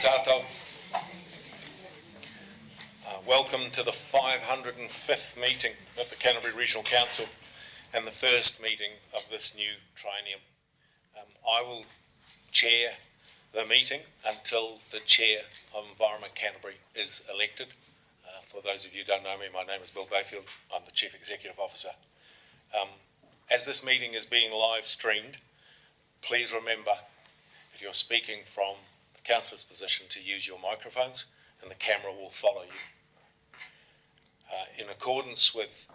tātou. Welcome to the 505th meeting of the Canterbury Regional Council and the first meeting of this new triennium. I will chair the meeting until the Chair of Environment Canterbury is elected. For those of you who don't know me, my name is Bill Bayfield. I'm the Chief Executive Officer. As this meeting is being live streamed, please remember, if you're speaking from the councillor's position, to use your microphones and the camera will follow you. In accordance with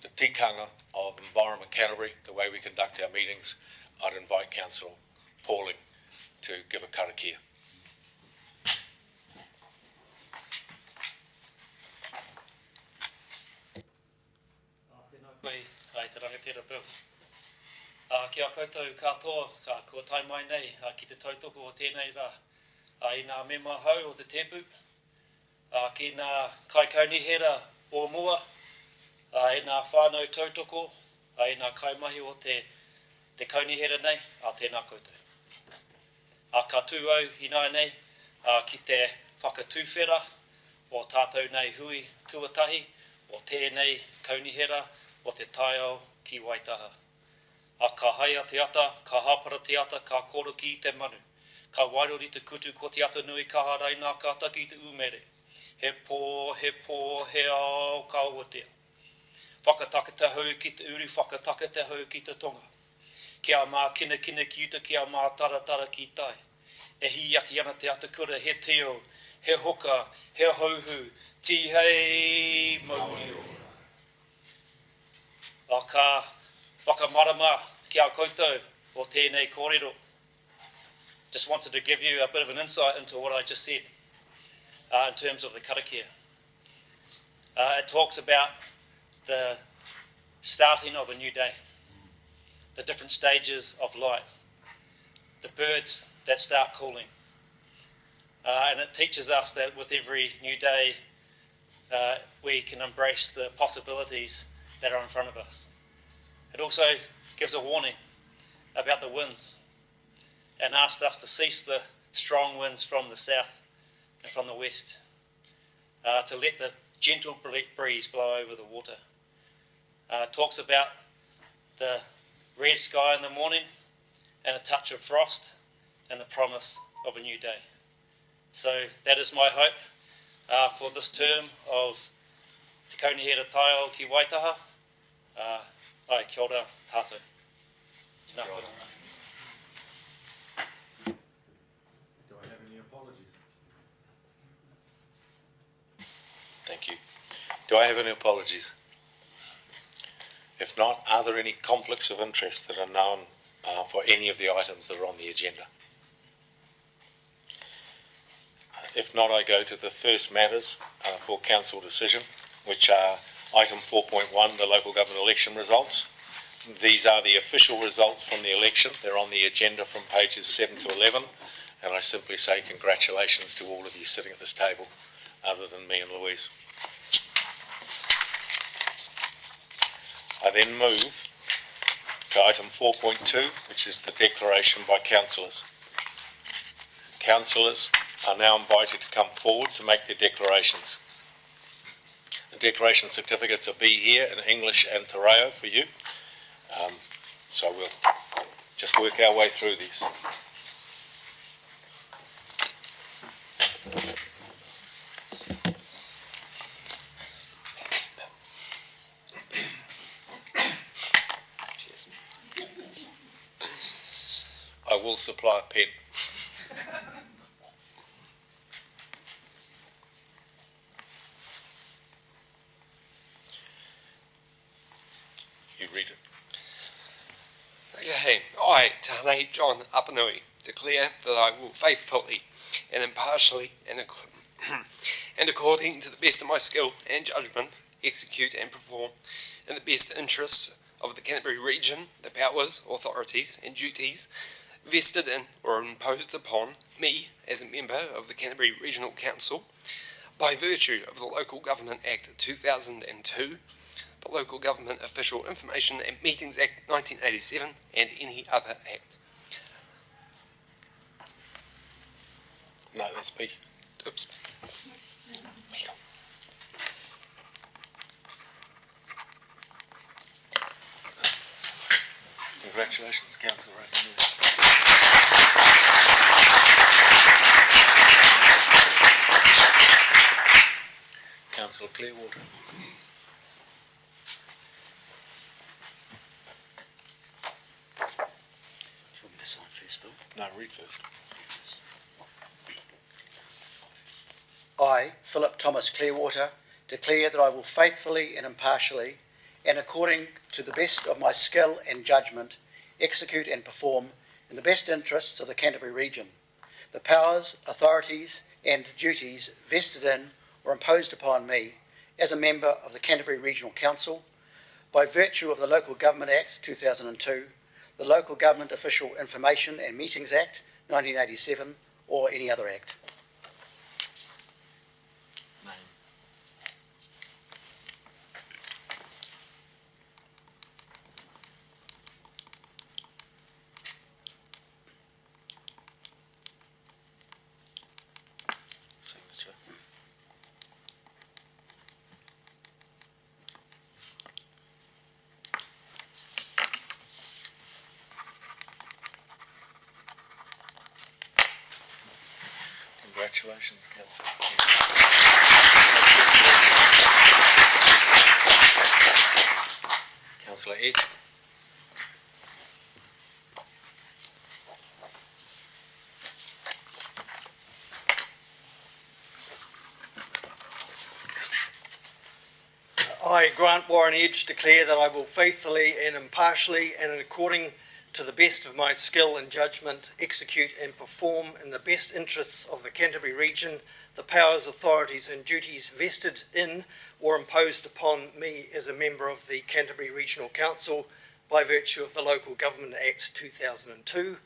the tikanga of Environment Canterbury, the way we conduct our meetings, I'd invite Councillor Pauling to give a karakia. Ai te rangatira Bill. Kia koutou katoa, kua tai mai nei, ki te tautoko o tēnei rā. I nā mema hau o te tepu, ki nā kaikaunihera o mua, i nā whānau tautoko, i nā kaimahi o te kaunihera nei, tēnā koutou. Ka tūau i nai nei, ki te whakatūwhera o tātou nei hui tuatahi, o tēnei kaunihera, o te taiao ki Waitaha. Ka haia te ata, ka hapara te ata, ka koro ki te manu. Ka wairori te kutu ko te ata nui ka harai nā ka taki te umere. He pō, he ao ka uatea. Whakataka te hau ki te uru, whakataka te hau ki te tonga. Kia mā kina ki uta, kia mā tara ki tai. E hi aki ana te ata kura, he teo, he hoka, he hauhu, ti hei maurio. Ka whakamarama ki a koutou o tēnei kōrero. Just wanted to give you a bit of an insight into what I just said in terms of the karakia. It talks about the starting of a new day, the different stages of light, the birds that start calling. And it teaches us that with every new day, we can embrace the possibilities that are in front of us. It also gives a warning about the winds and asked us to cease the strong winds from the south and from the west, to let the gentle breeze blow over the water. It talks about the red sky in the morning and a touch of frost and the promise of a new day. So that is my hope for this term of Te Kaunihera Taiao ki Waitaha. Ai, kia ora tātou. Kia ora. Do I have any apologies? Thank you. Do I have any apologies? If not, are there any conflicts of interest that are known for any of the items that are on the agenda? If not, I go to the first matters for council decision, which are item 4.1, the local government election results. These are the official results from the election. They're on the agenda from pages 7 to 11, and I simply say congratulations to all of you sitting at this table, other than me and Louise. I then move to item 4.2, which is the declaration by councillors. Councillors are now invited to come forward to make their declarations. The declaration certificates will be here in English and Te Reo for you. So we'll just work our way through these. I will supply a pen. You read it. Okay, I, Tānei John Apanui, declare that I will faithfully and impartially and according to the best of my skill and judgment execute and perform in the best interests of the Canterbury region the powers, authorities and duties vested in or imposed upon me as a member of the Canterbury Regional Council by virtue of the Local Government Act 2002, the Local Government Official Information and Meetings Act 1987 and any other act. No, that's B. Oops. Congratulations, Councillor. Councillor Clearwater. Do you want me to sign first, Bill? No, read first. I, Philip Thomas Clearwater, declare that I will faithfully and impartially, and according to the best of my skill and judgment, execute and perform, in the best interests of the Canterbury region, the powers, authorities and duties vested in or imposed upon me as a member of the Canterbury Regional Council by virtue of the Local Government Act 2002, the Local Government Official Information and Meetings Act 1987, or any other act. Signature. Congratulations, Councillor. Councillor Edge. I, Grant Warren Edge, declare that I will faithfully and impartially and according to the best of my skill and judgment execute and perform in the best interests of the Canterbury region the powers, authorities and duties vested in or imposed upon me as a member of the Canterbury Regional Council by virtue of the Local Government Act 2002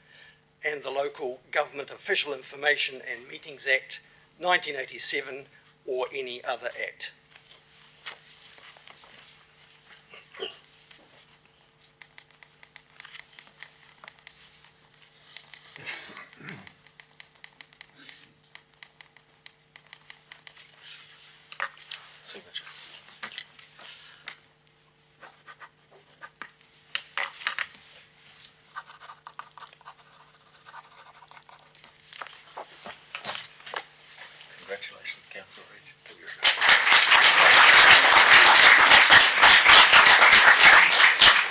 and the Local Government Official Information and Meetings Act 1987 or any other act. Signature. Congratulations, Councillor Edge.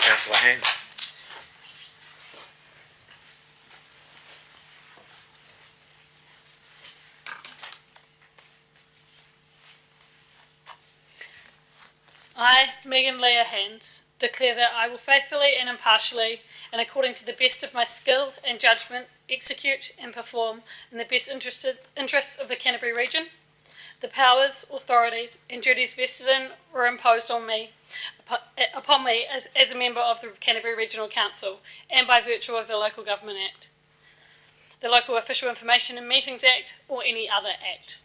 Councillor Hands. I, Megan Leah Hands, declare that I will faithfully and impartially, and according to the best of my skill and judgment, execute and perform in the best interests of the Canterbury region, the powers, authorities and duties vested in or imposed on me, upon me as a member of the Canterbury Regional Council and by virtue of the Local Government Act, the Local Official Information and Meetings Act or any other act.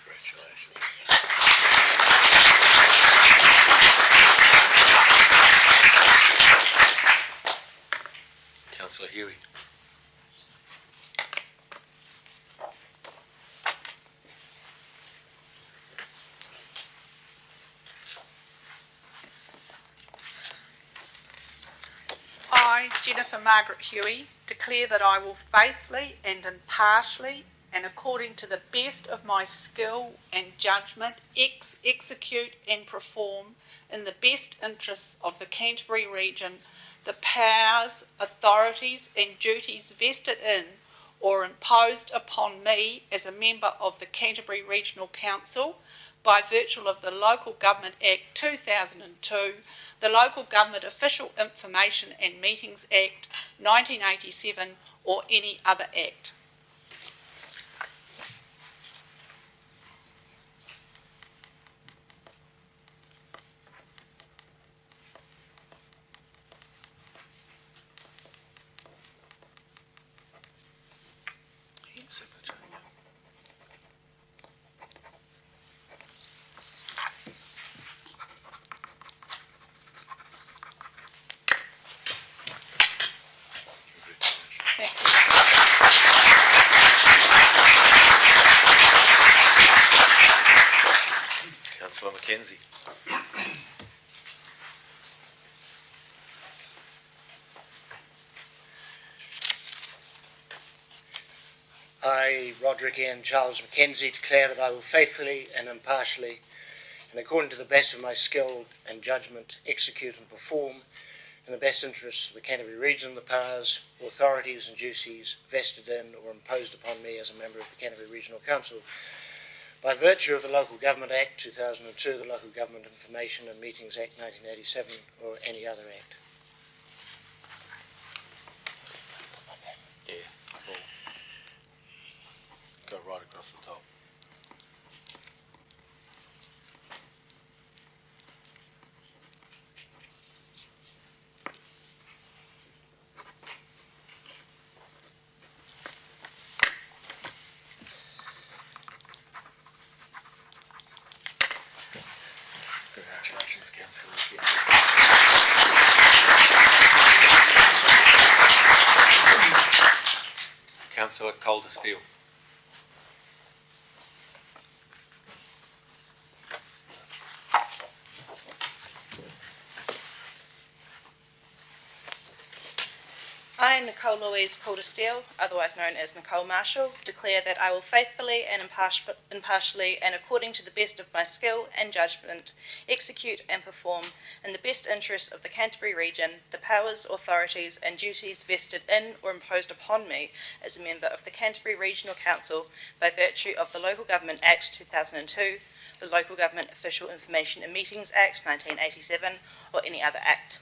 Congratulations. Councillor Hughey. I, Jennifer Margaret Hughey, declare that I will faithfully and impartially and according to the best of my skill and judgment execute and perform in the best interests of the Canterbury region the powers, authorities and duties vested in or imposed upon me as a member of the Canterbury Regional Council by virtue of the Local Government Act 2002, the Local Government Official Information and Meetings Act 1987 or any other act. Mackenzie. I, Roderick Ian Charles Mackenzie, declare that I will faithfully and impartially, and according to the best of my skill and judgment, execute and perform in the best interests of the Canterbury region the powers, authorities and duties vested in or imposed upon me as a member of the Canterbury Regional Council by virtue of the Local Government Act 2002, the Local Government Information and Meetings Act 1987, or any other act. Yeah, full. Go right across the top. Congratulations, Councillor. Councillor Calder Steele. I, Nicole Louise Calder-Steele, otherwise known as Nicole Marshall, declare that I will faithfully and impartially and according to the best of my skill and judgment execute and perform in the best interests of the Canterbury region the powers, authorities and duties vested in or imposed upon me as a member of the Canterbury Regional Council by virtue of the Local Government Act 2002, the Local Government Official Information and Meetings Act 1987 or any other act.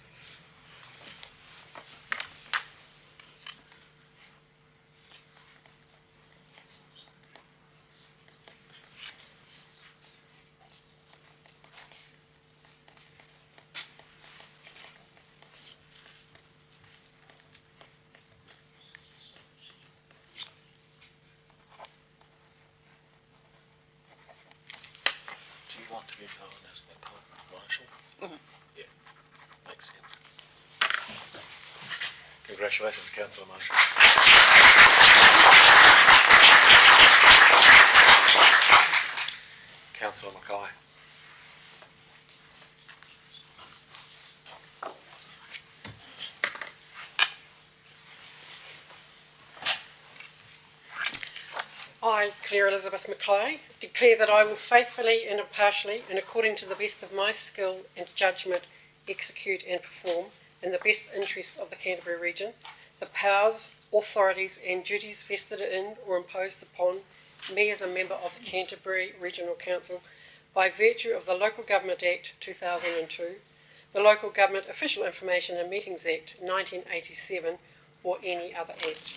Do you want to be known as Nicole Marshall? Mhm. Yeah, makes sense. Congratulations, Councillor Marshall. Councillor Mackay. I, Claire Elizabeth Mackay, declare that I will faithfully and impartially and according to the best of my skill and judgment execute and perform in the best interests of the Canterbury region the powers, authorities and duties vested in or imposed upon me as a member of the Canterbury Regional Council by virtue of the Local Government Act 2002, the Local Government Official Information and Meetings Act 1987 or any other act.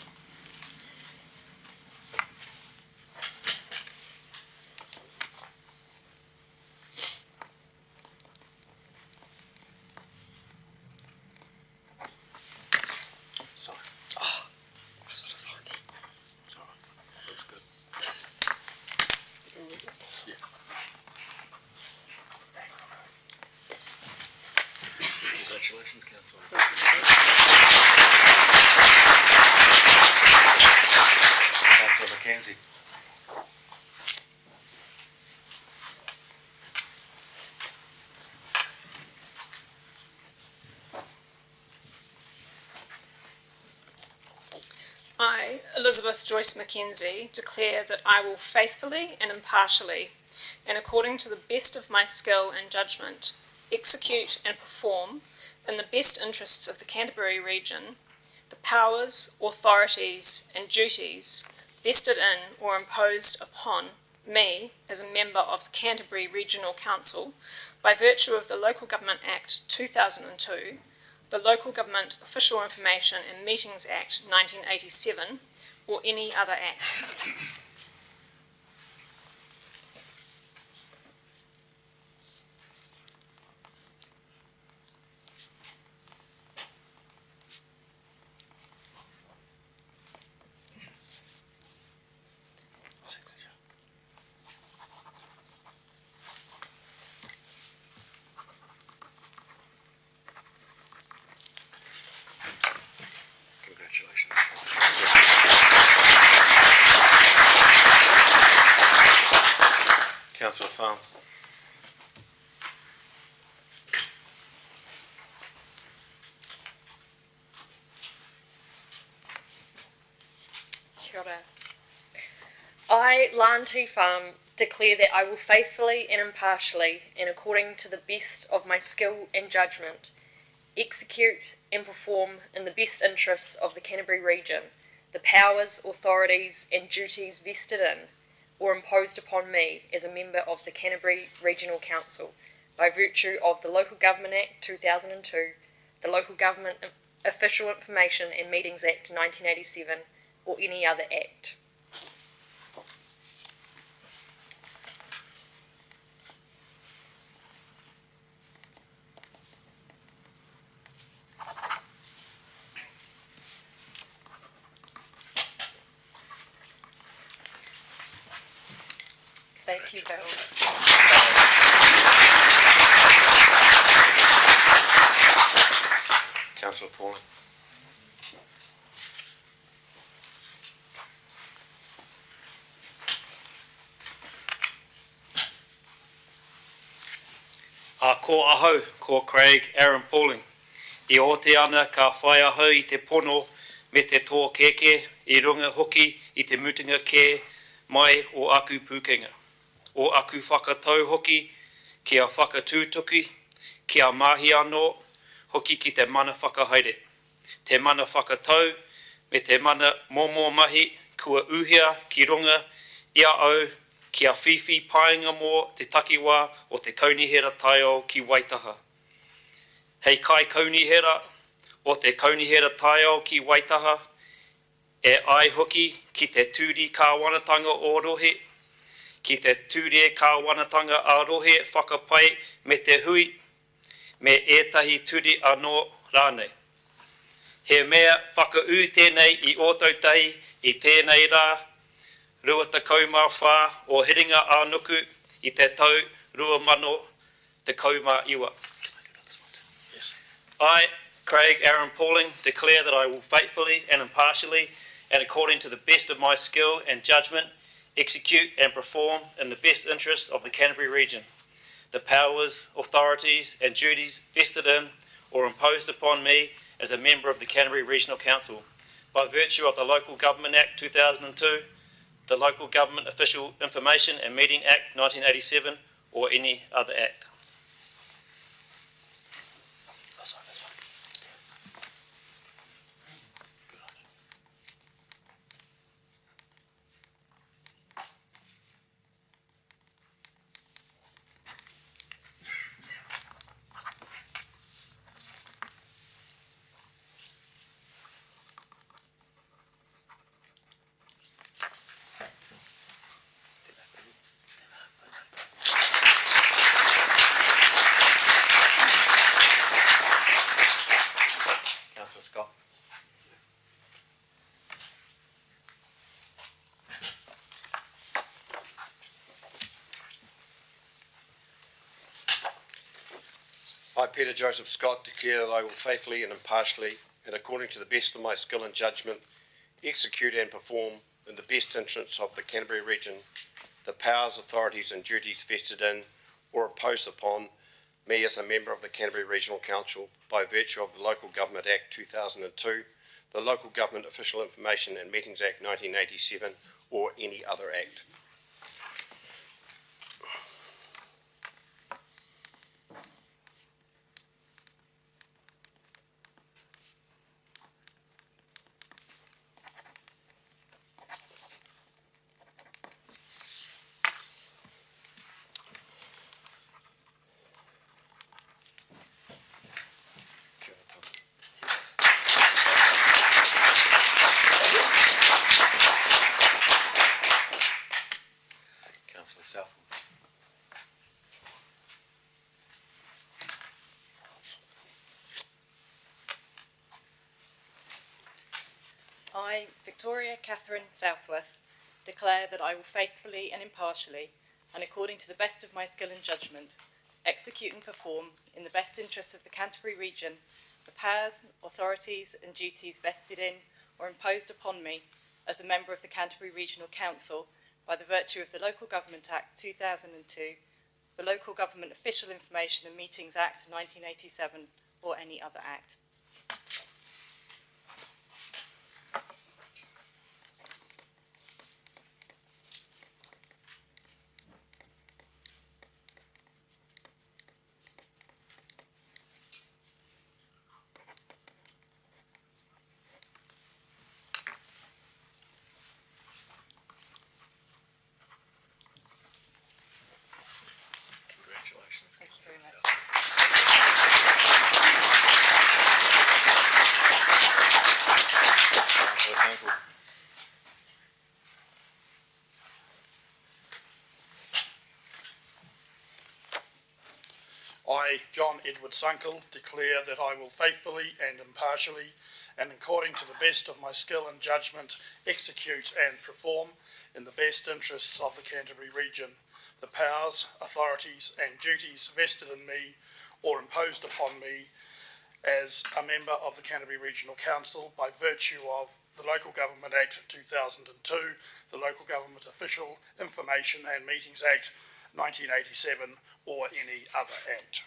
Sorry. Oh, I sort of signed that. Sorry. Looks good. Yeah. Congratulations, Councillor. Councillor Mackenzie. I, Elizabeth Joyce Mackenzie, declare that I will faithfully and impartially, and according to the best of my skill and judgment, execute and perform, in the best interests of the Canterbury region, the powers, authorities and duties vested in or imposed upon me as a member of the Canterbury Regional Council by virtue of the Local Government Act 2002, the Local Government Official Information and Meetings Act 1987 or any other act. Signature. Congratulations, Councillor Farm. I, Lanti Farm, declare that I will faithfully and impartially, and according to the best of my skill and judgment, execute and perform in the best interests of the Canterbury region the powers, authorities and duties vested in or imposed upon me as a member of the Canterbury Regional Council by virtue of the Local Government Act 2002, the Local Government Official Information and Meetings Act 1987 or any other act. Thank you, Bill. Councillor Pauling. Ko ahau, ko Craig Aaron Pauling. I o te ana ka whai ahau I te pono me te tō keke I runga hoki I te mutinga ke mai o aku pūkenga. O aku whakatau hoki kia whakatūtuki, kia mahi anō hoki ki te mana whakahaere. Te mana whakatau me te mana momo mahi kua uhia ki runga ia au kia whiwhi painga mō te takiwā o te kaunihera taiao ki Waitaha. Hei kai kaunihera o te kaunihera taiao ki Waitaha e ai hoki ki te tūri kāwanatanga o rohe, ki te tūre kāwanatanga a rohe whakapai me te hui, me ētahi tūri anō rānei. He mea whakaū tēnei I o tautahi I tēnei rā, rua takau whā o hiringa ānuku I te tau rua mano te kaumā iwa. I, Craig Aaron Pauling, declare that I will faithfully and impartially and according to the best of my skill and judgment execute and perform in the best interests of the Canterbury region the powers, authorities and duties vested in or imposed upon me as a member of the Canterbury Regional Council by virtue of the Local Government Act 2002, the Local Government Official Information and Meeting Act 1987 or any other act. Councillor Scott. I, Peter Joseph Scott, declare that I will faithfully and impartially and according to the best of my skill and judgment execute and perform in the best interests of the Canterbury region the powers, authorities and duties vested in or imposed upon me as a member of the Canterbury Regional Council by virtue of the Local Government Act 2002, the Local Government Official Information and Meetings Act 1987 or any other act. Councillor Southwood. I, Victoria Catherine Southworth, declare that I will faithfully and impartially, and according to the best of my skill and judgment, execute and perform, in the best interests of the Canterbury region, the powers, authorities and duties vested in or imposed upon me as a member of the Canterbury Regional Council by the virtue of the Local Government Act 2002, the Local Government Official Information and Meetings Act 1987 or any other act. Councillor Sankel. I, John Edward Sunkel, declare that I will faithfully and impartially and according to the best of my skill and judgment execute and perform in the best interests of the Canterbury region the powers, authorities and duties vested in me or imposed upon me as a member of the Canterbury Regional Council by virtue of the Local Government Act 2002, the Local Government Official Information and Meetings Act 1987 or any other act.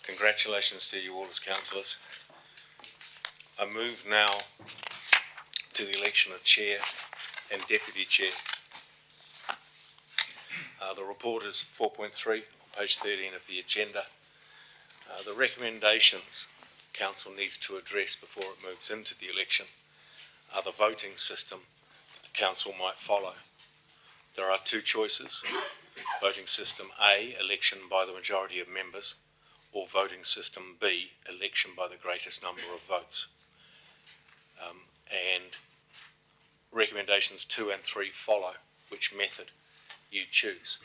Congratulations to you all as councillors. I move now to the election of Chair and Deputy Chair. The report is 4.3 on page 13 of the agenda. The recommendations Council needs to address before it moves into the election are the voting system that the Council might follow. There are two choices: voting system A, election by the majority of members, or voting system B, election by the greatest number of votes. And recommendations 2 and 3 follow which method you choose.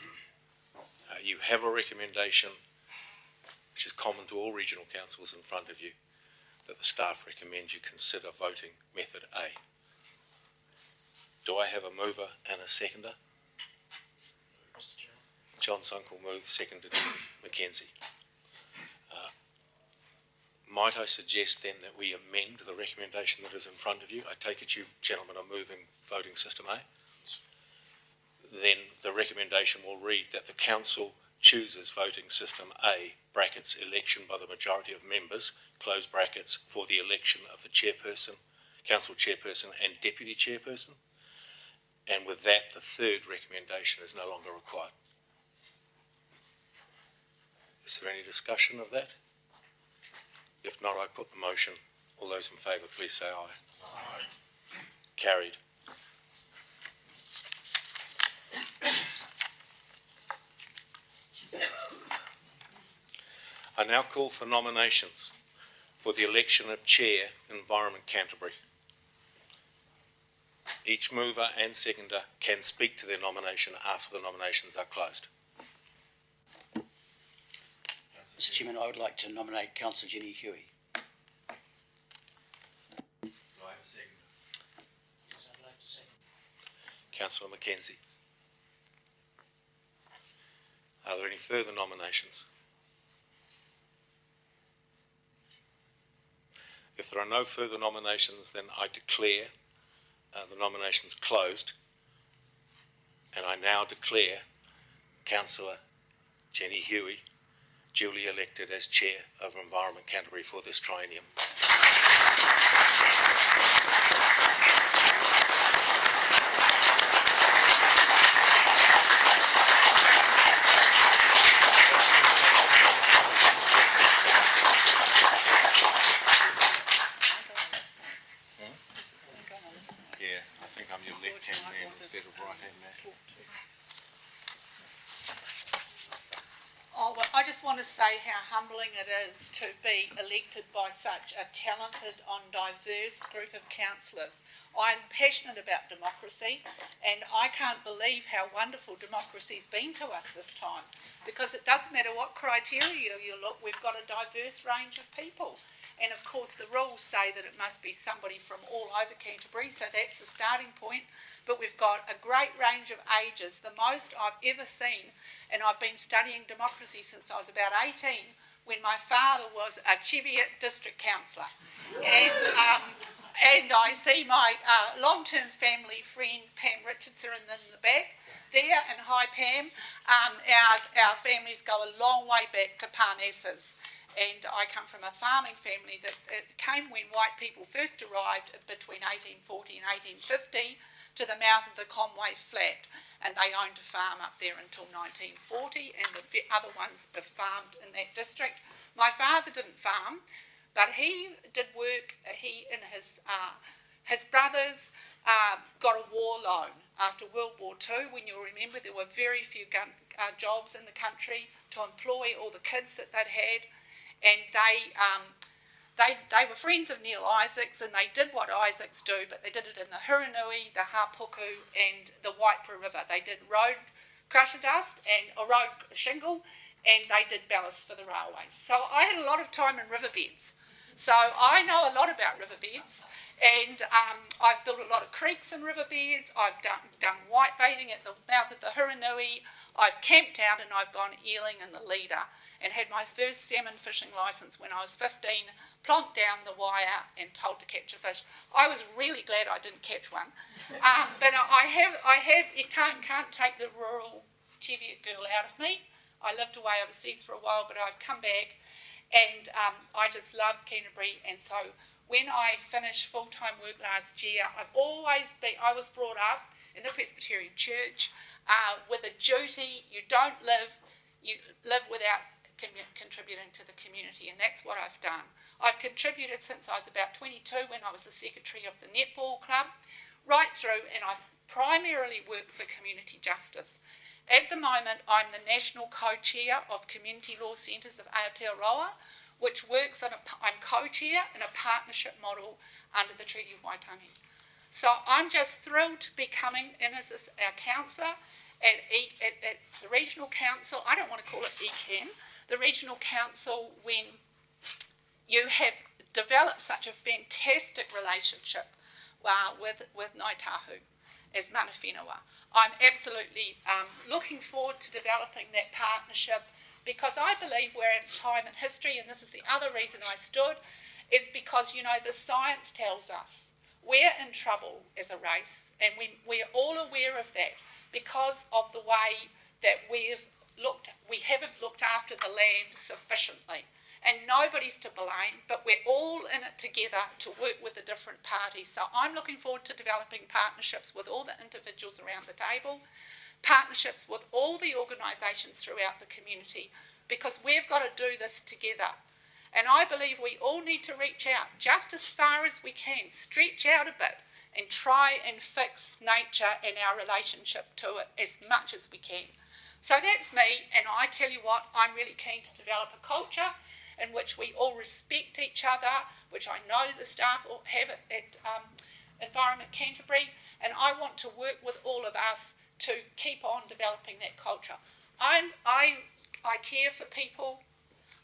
You have a recommendation which is common to all regional councils in front of you, that the staff recommend you consider voting method A. Do I have a mover and a seconder? Mr. Chairman. John Sunkel moves, seconded Mackenzie. Might I suggest then that we amend the recommendation that is in front of you? I take it you gentlemen are moving voting system A. Then the recommendation will read that the Council chooses voting system A, brackets, election by the majority of members, close brackets, for the election of the Chairperson, Council Chairperson and Deputy Chairperson. And with that, the third recommendation is no longer required. Is there any discussion of that? If not, I put the motion. All those in favour, please say aye. Aye. Carried. I now call for nominations for the election of Chair, Environment Canterbury. Each mover and seconder can speak to their nomination after the nominations are closed. Mr. Chairman, I would like to nominate Councillor Jenny Hughey. Do I have a seconder? Yes, I'd like to second. Councillor Mackenzie. Are there any further nominations? If there are no further nominations, then I declare the nominations closed, and I now declare Councillor Jenny Hughey duly elected as Chair of Environment Canterbury for this triennium. Yeah, I think I'm your left-hand man instead of right-hand man. Oh, well, I just want to say how humbling it is to be elected by such a talented and diverse group of councillors. I'm passionate about democracy, and I can't believe how wonderful democracy's been to us this time, because it doesn't matter what criteria you look, we've got a diverse range of people. And of course the rules say that it must be somebody from all over Canterbury, so that's the starting point. But we've got a great range of ages, the most I've ever seen, and I've been studying democracy since I was about 18, when my father was a Cheviot district councillor. And I see my long-term family friend Pam Richardson in the back there, and hi Pam. Our families go a long way back to Parnassus, and I come from a farming family that came when white people first arrived between 1840 and 1850 to the mouth of the Conway Flat, and they owned a farm up there until 1940, and the other ones have farmed in that district. My father didn't farm, but he did work. He and his brothers got a war loan after World War II. When you'll remember, there were very few jobs in the country to employ all the kids that they'd had, and they were friends of Neil Isaacs, and they did what Isaacs do, but they did it in the Huranui, the Hapuku, and the Waipara River. They did road crusher dust and a road shingle, and they did ballast for the railways. So I had a lot of time in riverbeds. So I know a lot about riverbeds, and I've built a lot of creeks and riverbeds. I've done white baiting at the mouth of the Huranui. I've camped out, and I've gone eeling in the Leader, and had my first salmon fishing licence when I was 15, plonked down the wire and told to catch a fish. I was really glad I didn't catch one. But I have, you can't take the rural Cheviot girl out of me. I lived away overseas for a while, but I've come back, and I just love Canterbury. And so when I finished full-time work last year, I was brought up in the Presbyterian Church with a duty. You live without contributing to the community, and that's what I've done. I've contributed since I was about 22 when I was the secretary of the netball club, right through, and I've primarily worked for community justice. At the moment, I'm the national co-chair of Community Law Centres of Aotearoa, which works I'm co-chair in a partnership model under the Treaty of Waitangi. So I'm just thrilled to be coming in as our councillor at the regional council. I don't want to call it ECAN, the regional council, when you have developed such a fantastic relationship with Ngāi Tahu as mana whenua. I'm absolutely looking forward to developing that partnership, because I believe we're at a time in history, and this is the other reason I stood, is because, the science tells us we're in trouble as a race, and we're all aware of that because of the way that we haven't looked after the land sufficiently. And nobody's to blame, but we're all in it together to work with the different parties. So I'm looking forward to developing partnerships with all the individuals around the table, partnerships with all the organisations throughout the community, because we've got to do this together. And I believe we all need to reach out just as far as we can, stretch out a bit, and try and fix nature and our relationship to it as much as we can. So that's me, and I tell you what, I'm really keen to develop a culture in which we all respect each other, which I know the staff all have at Environment Canterbury, and I want to work with all of us to keep on developing that culture. I care for people,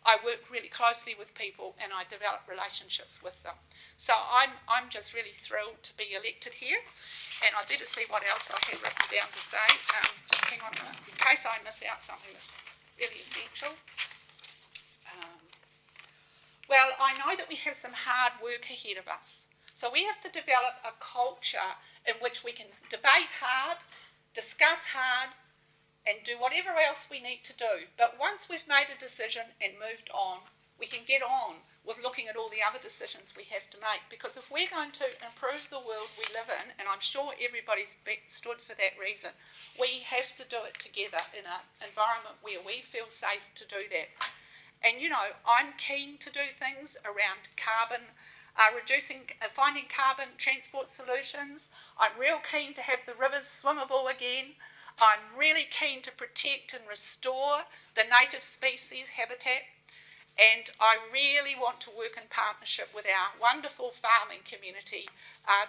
I work really closely with people, and I develop relationships with them. So I'm just really thrilled to be elected here, and I better see what else I have written down to say. Just hang on a minute, in case I miss out something that's really essential. Well, I know that we have some hard work ahead of us. So we have to develop a culture in which we can debate hard, discuss hard, and do whatever else we need to do. But once we've made a decision and moved on, we can get on with looking at all the other decisions we have to make. Because if we're going to improve the world we live in, and I'm sure everybody's stood for that reason, we have to do it together in an environment where we feel safe to do that. And I'm keen to do things around carbon, finding carbon transport solutions. I'm real keen to have the rivers swimmable again. I'm really keen to protect and restore the native species habitat. And I really want to work in partnership with our wonderful farming community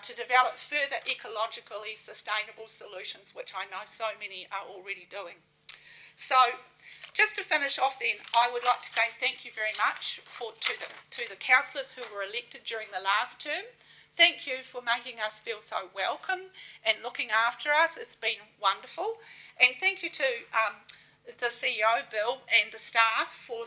to develop further ecologically sustainable solutions, which I know so many are already doing. So, just to finish off then, I would like to say thank you very much to the councillors who were elected during the last term. Thank you for making us feel so welcome and looking after us. It's been wonderful. And thank you to the CEO, Bill, and the staff for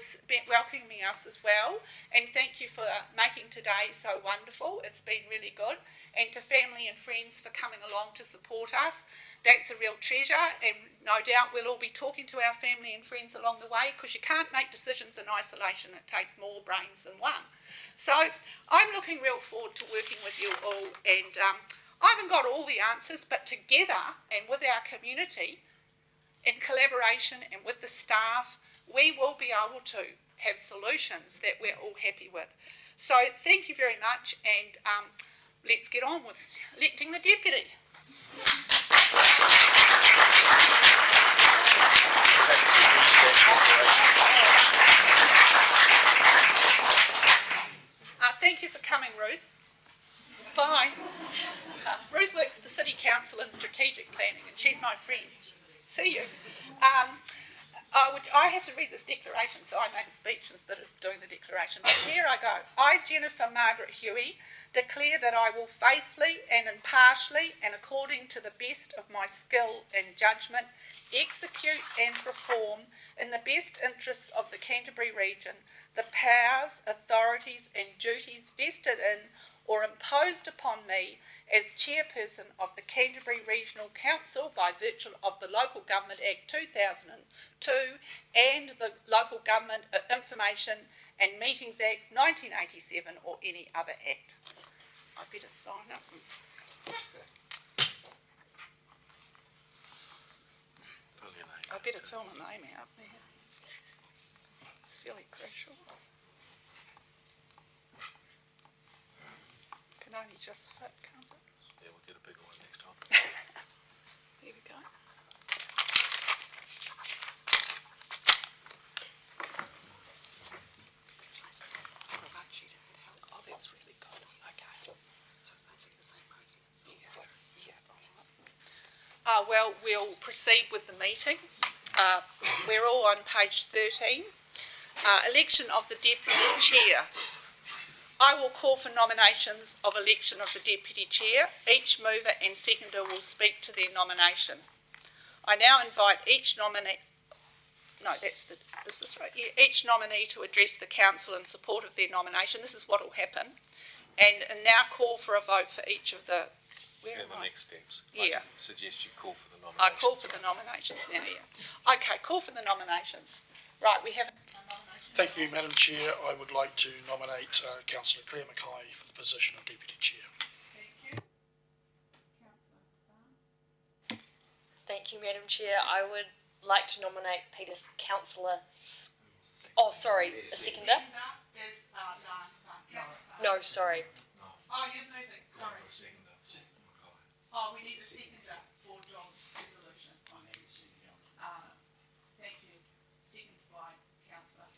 welcoming us as well. And thank you for making today so wonderful. It's been really good. And to family and friends for coming along to support us. That's a real treasure, and no doubt we'll all be talking to our family and friends along the way, because you can't make decisions in isolation. It takes more brains than one. So I'm looking real forward to working with you all, and I haven't got all the answers, but together and with our community, in collaboration and with the staff, we will be able to have solutions that we're all happy with. So thank you very much, and let's get on with electing the deputy. Thank you for coming, Ruth. Bye. Ruth works at the City Council in Strategic Planning, and she's my friend. See you. I have to read this declaration, so I made a speech instead of doing the declaration. But here I go. I, Jennifer Margaret Hughey, declare that I will faithfully and impartially and according to the best of my skill and judgment execute and perform in the best interests of the Canterbury region the powers, authorities and duties vested in or imposed upon me as Chairperson of the Canterbury Regional Council by virtue of the Local Government Act 2002 and the Local Government Information and Meetings Act 1987 or any other act. I better sign up. I better fill my name out there. It's fairly crucial. Can only just fit, can't it? Yeah, we'll get a bigger one next time. Here we go. Oh, that's really good. Okay. So it's basically the same process. Yeah. Well, we'll proceed with the meeting. We're all on page 13. Election of the Deputy Chair. I will call for nominations of election of the Deputy Chair. Each mover and seconder will speak to their nomination. I now invite each nominee... No, is this right? Yeah, each nominee to address the Council in support of their nomination. This is what will happen. And now call for a vote for each of the... The next steps. Yeah. I suggest you call for the nominations. I call for the nominations now, yeah. Okay, call for the nominations. Right, we have a nomination. Thank you, Madam Chair. I would like to nominate Councillor Claire Mackay for the position of Deputy Chair. Thank you. Thank you, Madam Chair. I would like to nominate Councillor... a seconder? Is No, sorry. Oh, you're moving, sorry. Oh, we need a seconder for John's resolution. Thank you. Seconded by Councillor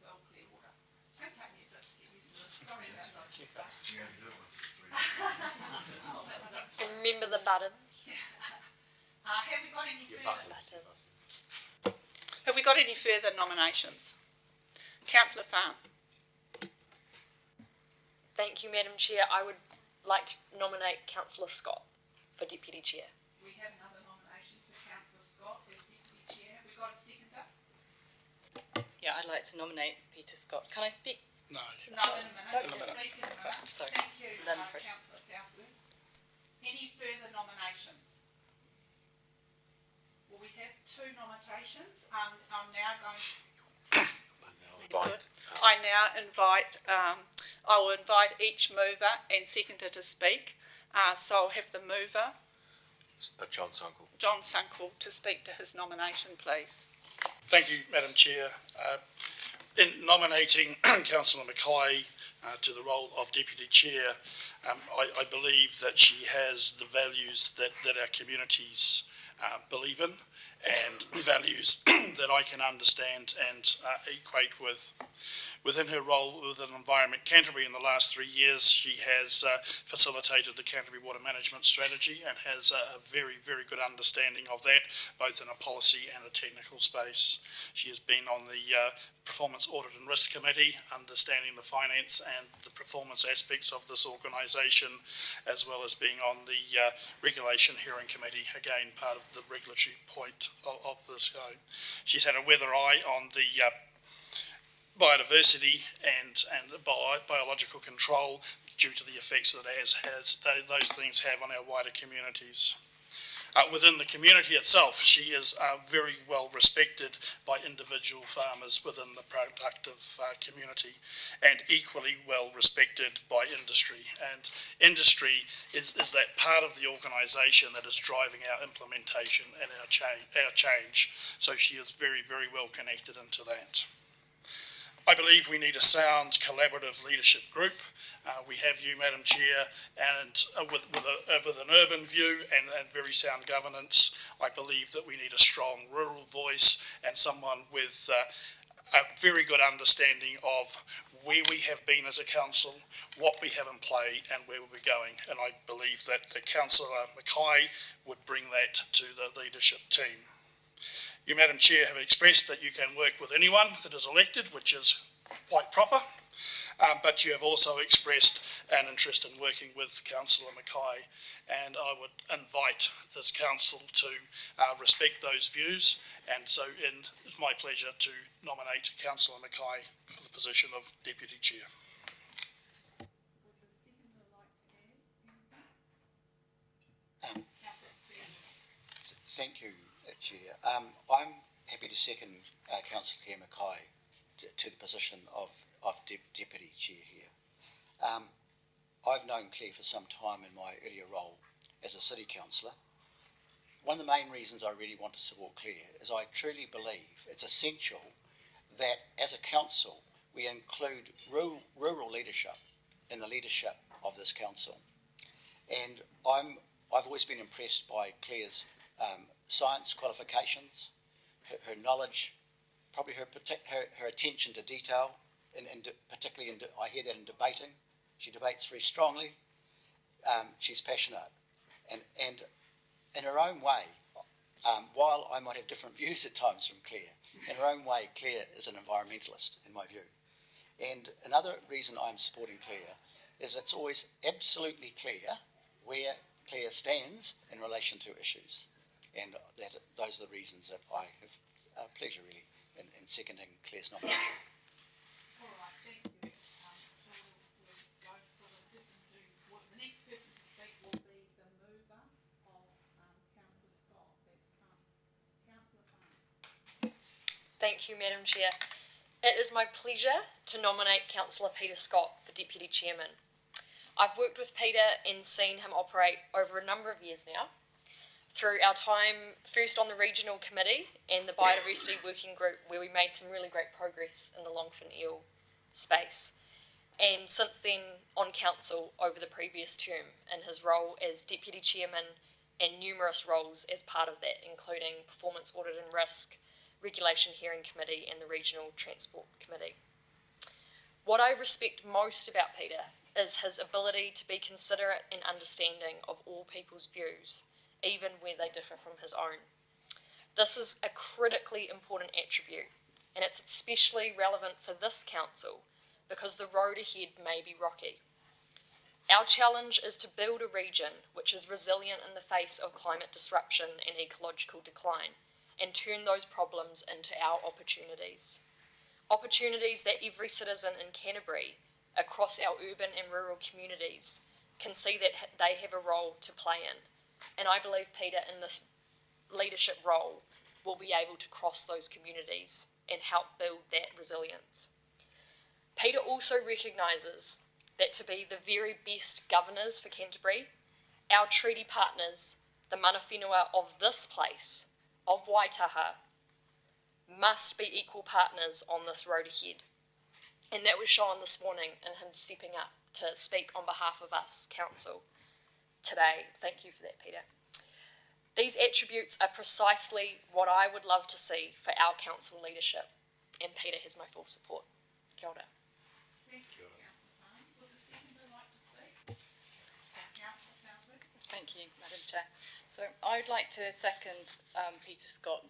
Bill Clearwater. It's going to take me a bit to get used to this. Sorry about lots of stuff. Remember the buttons. Have we got any further? Button. Have we got any further nominations? Councillor Farn. Thank you, Madam Chair. I would like to nominate Councillor Scott for Deputy Chair. We have another nomination for Councillor Scott as Deputy Chair. Have we got a seconder? Yeah, I'd like to nominate Peter Scott. Can I speak? No. No, in a minute. Speak in a minute. Sorry. Thank you, Lunford. Councillor Southwood. Any further nominations? Well, we have two nominations. I'm now going I will invite each mover and seconder to speak. So I'll have the mover, John Sunkel. John Sunkel, to speak to his nomination, please. Thank you, Madam Chair. In nominating Councillor Mackay to the role of Deputy Chair, I believe that she has the values that our communities believe in, and values that I can understand and equate with. Within her role within Environment Canterbury in the last 3 years, she has facilitated the Canterbury Water Management Strategy and has a very, very good understanding of that, both in a policy and a technical space. She has been on the Performance Audit and Risk Committee, understanding the finance and the performance aspects of this organisation, as well as being on the Regulation Hearing Committee, again part of the regulatory point of this go. She's had a weather eye on the biodiversity and biological control due to the effects that those things have on our wider communities. Within the community itself, she is very well respected by individual farmers within the productive community, and equally well respected by industry. And industry is that part of the organisation that is driving our implementation and our change. So she is very, very well connected into that. I believe we need a sound collaborative leadership group. We have you, Madam Chair, and with an urban view and very sound governance. I believe that we need a strong rural voice and someone with a very good understanding of where we have been as a council, what we have in play and where we're going. And I believe that Councillor Mackay would bring that to the leadership team. You, Madam Chair, have expressed that you can work with anyone that is elected, which is quite proper, but you have also expressed an interest in working with Councillor Mackay, and I would invite this council to respect those views, and so it's my pleasure to nominate Councillor Mackay for the position of Deputy Chair. Thank you, Chair. I'm happy to second Councillor Mackay to the position of Deputy Chair here. I've known Claire for some time in my earlier role as a City Councillor. One of the main reasons I really want to support Claire is I truly believe it's essential that as a council we include rural leadership in the leadership of this council. And I've always been impressed by Claire's science qualifications, her knowledge, probably her attention to detail, and particularly I hear that in debating. She debates very strongly. She's passionate, and in her own way, while I might have different views at times from Claire, in her own way, Claire is an environmentalist in my view. And another reason I'm supporting Claire is it's always absolutely clear where Claire stands in relation to issues. And those are the reasons that I have pleasure really in seconding Claire's nomination. All right, thank you. So we'll go for the next person to speak will be the mover of Councillor Scott. That's Councillor Hunt. Thank you, Madam Chair. It is my pleasure to nominate Councillor Peter Scott for Deputy Chairman. I've worked with Peter and seen him operate over a number of years now, through our time first on the Regional Committee and the Biodiversity Working Group, where we made some really great progress in the longfin eel space, and since then on Council over the previous term in his role as Deputy Chairman and numerous roles as part of that, including Performance Audit and Risk, Regulation Hearing Committee and the Regional Transport Committee. What I respect most about Peter is his ability to be considerate and understanding of all people's views, even where they differ from his own. This is a critically important attribute, and it's especially relevant for this council because the road ahead may be rocky. Our challenge is to build a region which is resilient in the face of climate disruption and ecological decline, and turn those problems into our opportunities. Opportunities that every citizen in Canterbury, across our urban and rural communities, can see that they have a role to play in. And I believe Peter, in this leadership role, will be able to cross those communities and help build that resilience. Peter also recognises that to be the very best governors for Canterbury, our treaty partners, the mana whenua of this place, of Waitaha, must be equal partners on this road ahead. And that was shown this morning in him stepping up to speak on behalf of us, Council, today. Thank you for that, Peter. These attributes are precisely what I would love to see for our council leadership, and Peter has my full support. Kia ora. Thank you, Councillor Hunt. Would the seconder like to speak? Councillor Southwick. Thank you, Madam Chair. So I would like to second Peter Scott.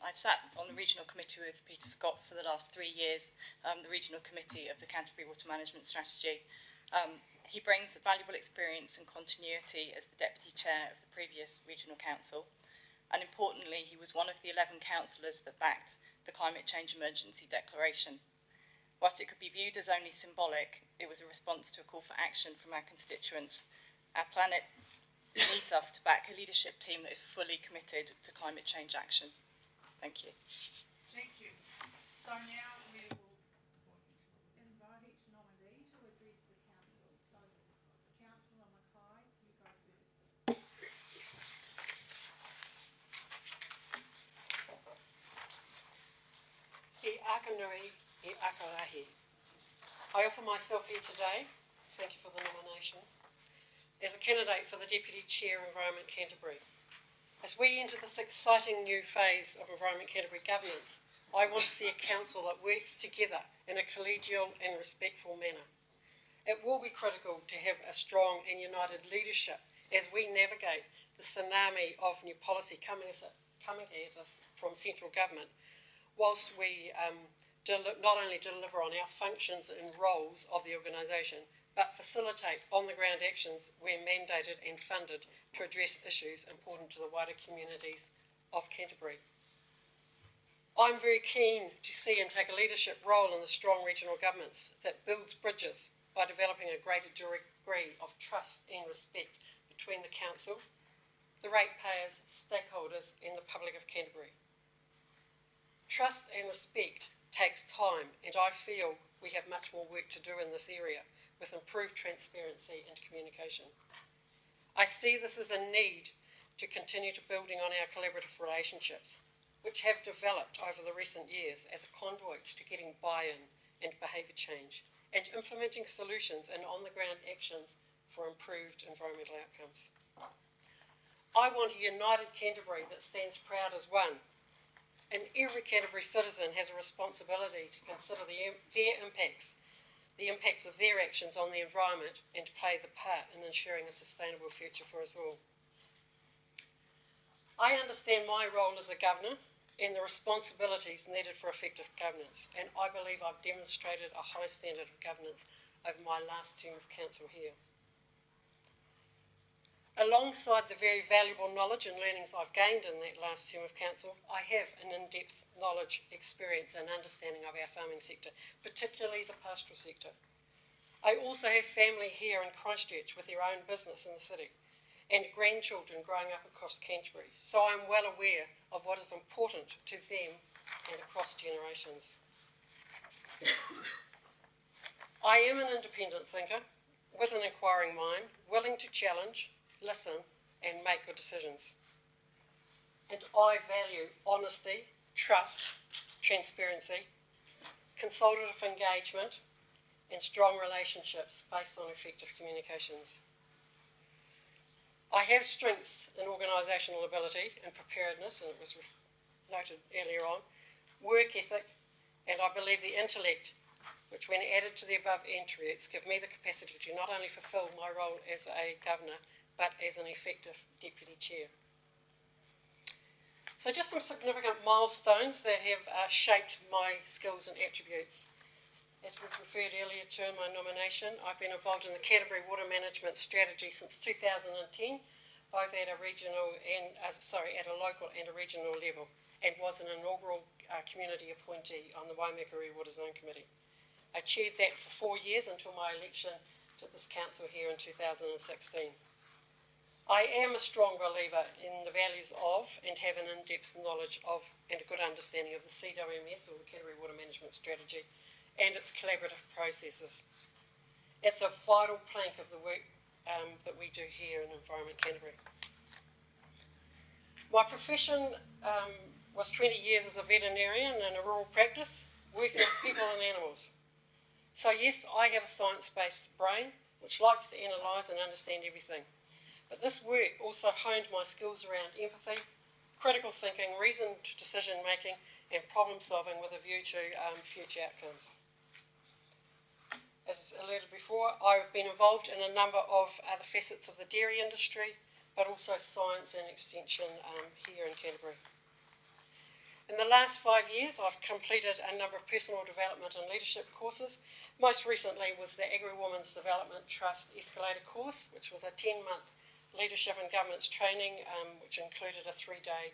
I've sat on the Regional Committee with Peter Scott for the last 3 years, the Regional Committee of the Canterbury Water Management Strategy. He brings valuable experience and continuity as the Deputy Chair of the previous Regional Council. and importantly, he was one of the 11 councillors that backed the Climate Change Emergency Declaration. Whilst it could be viewed as only symbolic, it was a response to a call for action from our constituents. Our planet needs us to back a leadership team that is fully committed to climate change action. Thank you. Thank you. So now we will invite each nominee to address the council. So, Councillor Mackay, you go first. He akanui, he akarahi. I offer myself here today, thank you for the nomination, as a candidate for the Deputy Chair Environment Canterbury. As we enter this exciting new phase of Environment Canterbury governance, I want to see a council that works together in a collegial and respectful manner. It will be critical to have a strong and united leadership as we navigate the tsunami of new policy coming at us from central government, whilst we not only deliver on our functions and roles of the organisation, but facilitate on-the-ground actions where mandated and funded to address issues important to the wider communities of Canterbury. I'm very keen to see and take a leadership role in the strong regional governments that builds bridges by developing a greater degree of trust and respect between the council, the ratepayers, stakeholders and the public of Canterbury. Trust and respect takes time, and I feel we have much more work to do in this area with improved transparency and communication. I see this as a need to continue to building on our collaborative relationships, which have developed over the recent years as a conduit to getting buy-in and behaviour change and implementing solutions and on-the-ground actions for improved environmental outcomes. I want a united Canterbury that stands proud as one, and every Canterbury citizen has a responsibility to consider their impacts, the impacts of their actions on the environment, and to play the part in ensuring a sustainable future for us all. I understand my role as a governor and the responsibilities needed for effective governance, and I believe I've demonstrated a high standard of governance over my last term of council here. Alongside the very valuable knowledge and learnings I've gained in that last term of council, I have an in-depth knowledge, experience and understanding of our farming sector, particularly the pastoral sector. I also have family here in Christchurch with their own business in the city and grandchildren growing up across Canterbury, so I'm well aware of what is important to them and across generations. I am an independent thinker with an inquiring mind, willing to challenge, listen and make good decisions. And I value honesty, trust, transparency, consultative engagement and strong relationships based on effective communications. I have strengths in organisational ability and preparedness, and it was noted earlier on, work ethic, and I believe the intellect, which when added to the above attributes give me the capacity to not only fulfil my role as a governor, but as an effective deputy chair. So just some significant milestones that have shaped my skills and attributes. As was referred earlier to in my nomination, I've been involved in the Canterbury Water Management Strategy since 2010, both at a regional and at a local and a regional level, and was an inaugural community appointee on the Waimakariri Water Zone Committee. I chaired that for 4 years until my election to this council here in 2016. I am a strong believer in the values of and have an in-depth knowledge of and a good understanding of the CWMS, or the Canterbury Water Management Strategy, and its collaborative processes. It's a vital plank of the work that we do here in Environment Canterbury. My profession was 20 years as a veterinarian in a rural practice, working with people and animals. So yes, I have a science-based brain, which likes to analyse and understand everything. But this work also honed my skills around empathy, critical thinking, reasoned decision-making, and problem-solving with a view to future outcomes. As alluded before, I've been involved in a number of other facets of the dairy industry, but also science and extension here in Canterbury. In the last 5 years, I've completed a number of personal development and leadership courses. Most recently was the Agri-Women's Development Trust Escalator course, which was a 10-month leadership and governance training, which included a 3-day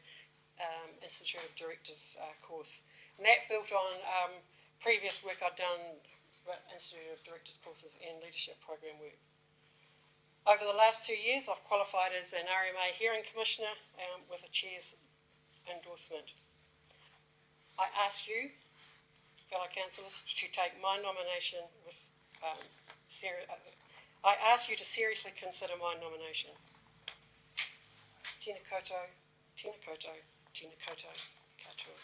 Institute of Directors course. And that built on previous work I'd done with Institute of Directors courses and leadership program work. Over the last 2 years, I've qualified as an RMA Hearing Commissioner with a Chair's endorsement. I ask you, fellow councillors, to take my nomination with I ask you to seriously consider my nomination. Tēnā koutou, tēnā koutou, tēnā koutou, katoa.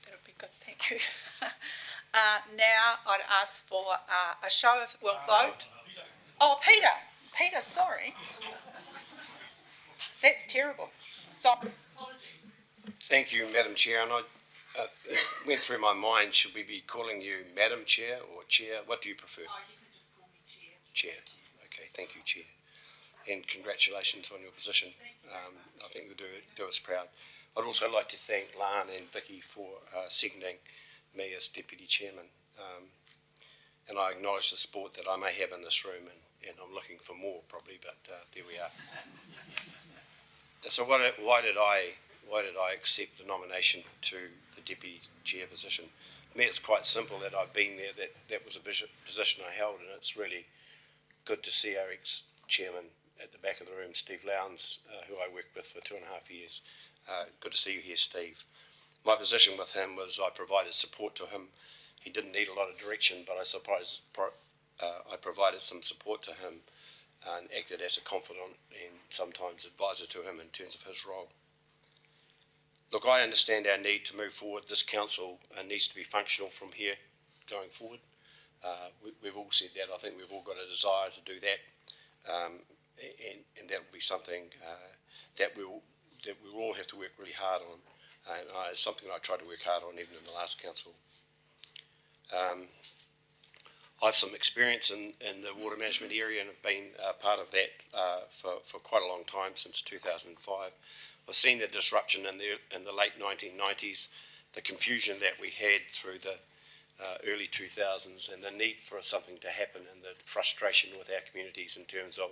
That'll be good, thank you. Now I'd ask for a show of, vote. Oh, Peter, sorry. That's terrible. Sorry. Thank you, Madam Chair. And it went through my mind, should we be calling you Madam Chair or Chair? What do you prefer? Oh, you can just call me Chair. Chair. Okay, thank you, Chair. And congratulations on your position. I think you'll do us proud. I'd also like to thank Lan and Vicky for seconding me as Deputy Chairman. And I acknowledge the support that I may have in this room, and I'm looking for more probably, but there we are. So why did I accept the nomination to the Deputy Chair position? For me, it's quite simple that I've been there, that was a position I held, and it's really good to see our ex-chairman at the back of the room, Steve Lowndes, who I worked with for 2.5 years. Good to see you here, Steve. My position with him was I provided support to him. He didn't need a lot of direction, but I provided some support to him and acted as a confidant and sometimes advisor to him in terms of his role. Look, I understand our need to move forward. This council needs to be functional from here going forward. We've all said that. I think we've all got a desire to do that, and that will be something that we will all have to work really hard on. And it's something I tried to work hard on even in the last council. I have some experience in the water management area and have been part of that for quite a long time, since 2005. I've seen the disruption in the late 1990s, the confusion that we had through the early 2000s, and the need for something to happen, and the frustration with our communities in terms of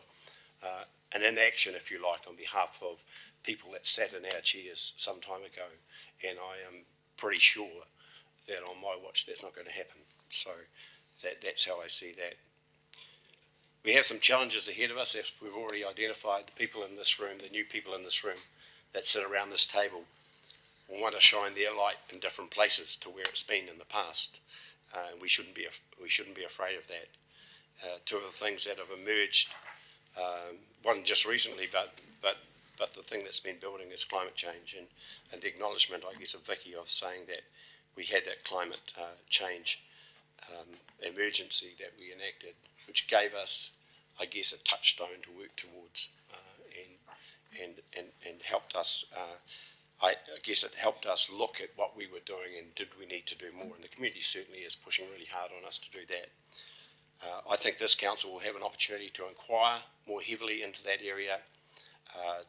an inaction, if you like, on behalf of people that sat in our chairs some time ago. And I am pretty sure that on my watch that's not going to happen. So that's how I see that. We have some challenges ahead of us, as we've already identified. The people in this room, the new people in this room that sit around this table, will want to shine their light in different places to where it's been in the past. We shouldn't be afraid of that. Two of the things that have emerged, one just recently, but the thing that's been building is climate change, and the acknowledgement, I guess, of Vicky of saying that we had that climate change emergency that we enacted, which gave us, I guess, a touchstone to work towards, and helped us. I guess it helped us look at what we were doing and did we need to do more. And the community certainly is pushing really hard on us to do that. I think this council will have an opportunity to inquire more heavily into that area,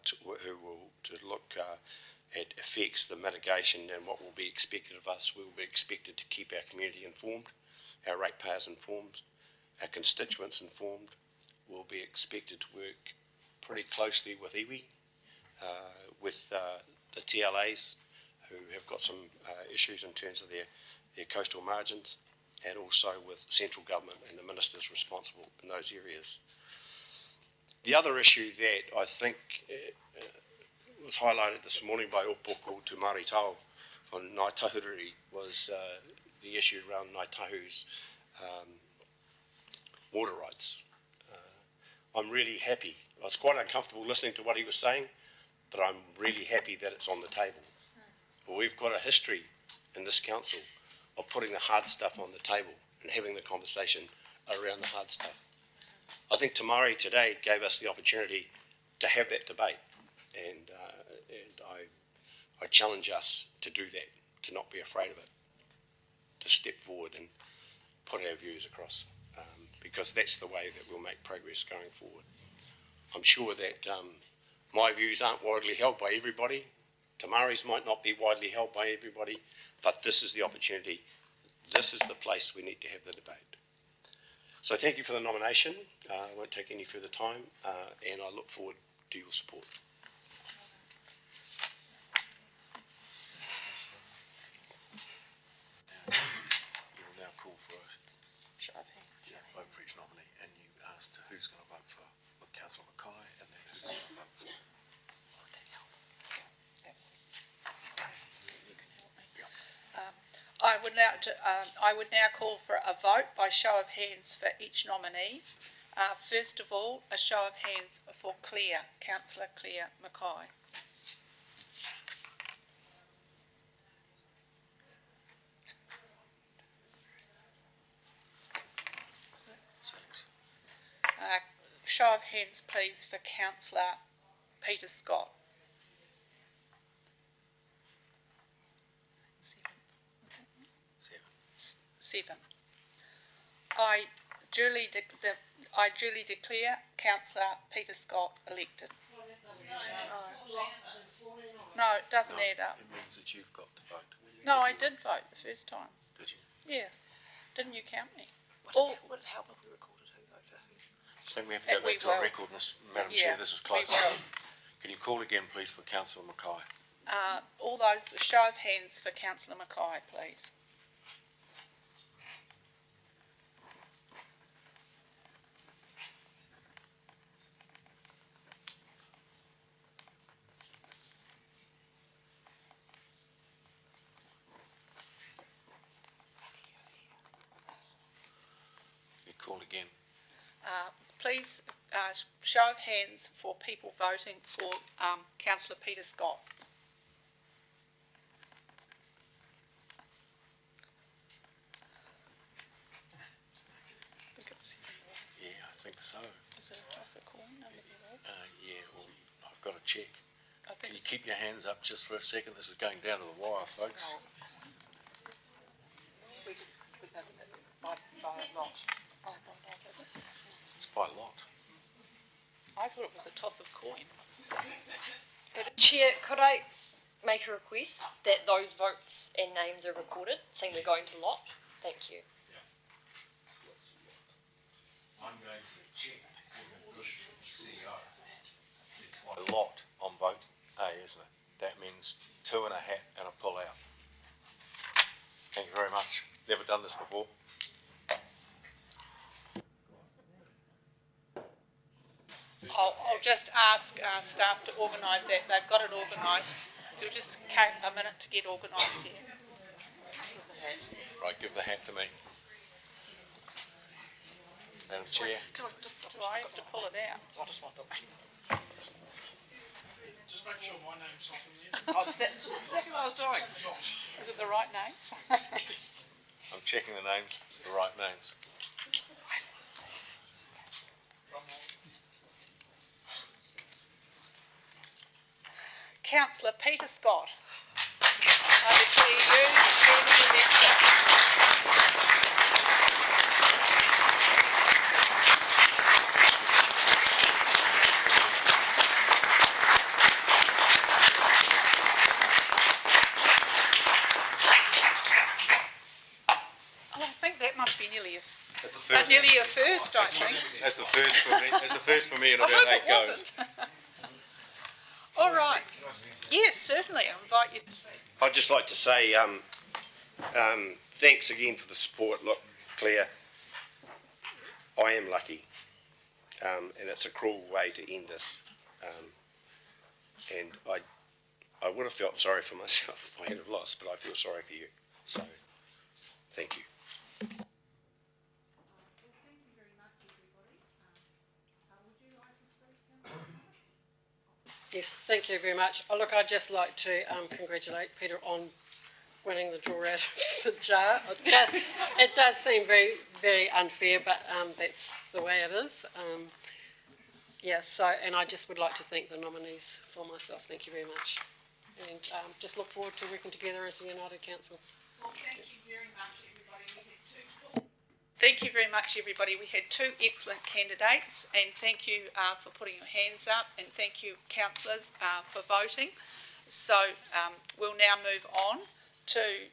to look at effects, the mitigation, and what will be expected of us. We will be expected to keep our community informed, our ratepayers informed, our constituents informed. We'll be expected to work pretty closely with iwi, with the TLAs, who have got some issues in terms of their coastal margins, and also with central government and the ministers responsible in those areas. The other issue that I think was highlighted this morning by Opoko to Māori Tau on Ngāi Tahuriri was the issue around Ngāi Tahu's water rights. I'm really happy. I was quite uncomfortable listening to what he was saying, but I'm really happy that it's on the table. Well, we've got a history in this council of putting the hard stuff on the table and having the conversation around the hard stuff. I think Te Māori today gave us the opportunity to have that debate, and I challenge us to do that, to not be afraid of it, to step forward and put our views across, because that's the way that we'll make progress going forward. I'm sure that my views aren't widely held by everybody. Te Māori's might not be widely held by everybody, but this is the opportunity. This is the place we need to have the debate. So thank you for the nomination. I won't take any further time, and I look forward to your support. You will now call for a vote for each nominee, and you asked who's going to vote for Councillor Mackay, and then who's going to vote for. I would now call for a vote by show of hands for each nominee. First of all, a show of hands for Councillor Claire Mackay. Show of hands, please, for Councillor Peter Scott. Seven. I duly declare Councillor Peter Scott elected. No, it doesn't add up. It means that you've got to vote. No, I did vote the first time. Did you? Yeah. Didn't you count me? Would it help if we recorded who voted for who? I think we have to go back to our record, Madam Chair. This is close. Can you call again, please, for Councillor Mackay? All those, show of hands for Councillor Mackay, please. Call again. Please, show of hands for people voting for Councillor Peter Scott. Yeah, I think so. Is it a toss a coin? Yeah, well, I've got to check. Can you keep your hands up just for a second? This is going down to the wire, folks. By a lot. It's by a lot. I thought it was a toss of coin. Chair, could I make a request that those votes and names are recorded, saying we're going to lot? Thank you. I'm going to check with the CEO. It's by lot on vote A, isn't it? That means 2 in a hat and a pull out. Thank you very much. Never done this before. I'll just ask staff to organise that. They've got it organised. So we'll just take a minute to get organised here. This is the hat. Right, give the hat to me. Madam Chair. Do I have to pull it out? I just want to. Just make sure my name's not in there. Oh, that's exactly what I was doing. Is it the right name? I'm checking the names. It's the right names. Councillor Peter Scott. I declare you duly elected. Oh, I think that must be nearly a first, I think. That's the first for me. That's the first for me in about 8 goes. All right. Yes, certainly. I invite you. I'd just like to say thanks again for the support. Look, Claire, I am lucky, and it's a cruel way to end this. And I would have felt sorry for myself if I had have lost, but I feel sorry for you. So, thank you. Yes, thank you very much. Oh, look, I'd just like to congratulate Peter on winning the draw out of the jar. It does seem very, very unfair, but that's the way it is. Yeah, so, and I just would like to thank the nominees for myself. Thank you very much. And just look forward to working together as a united council. Well, thank you very much, everybody. Thank you very much, everybody. We had 2 excellent candidates, and thank you for putting your hands up, and thank you, councillors, for voting. So we'll now move on to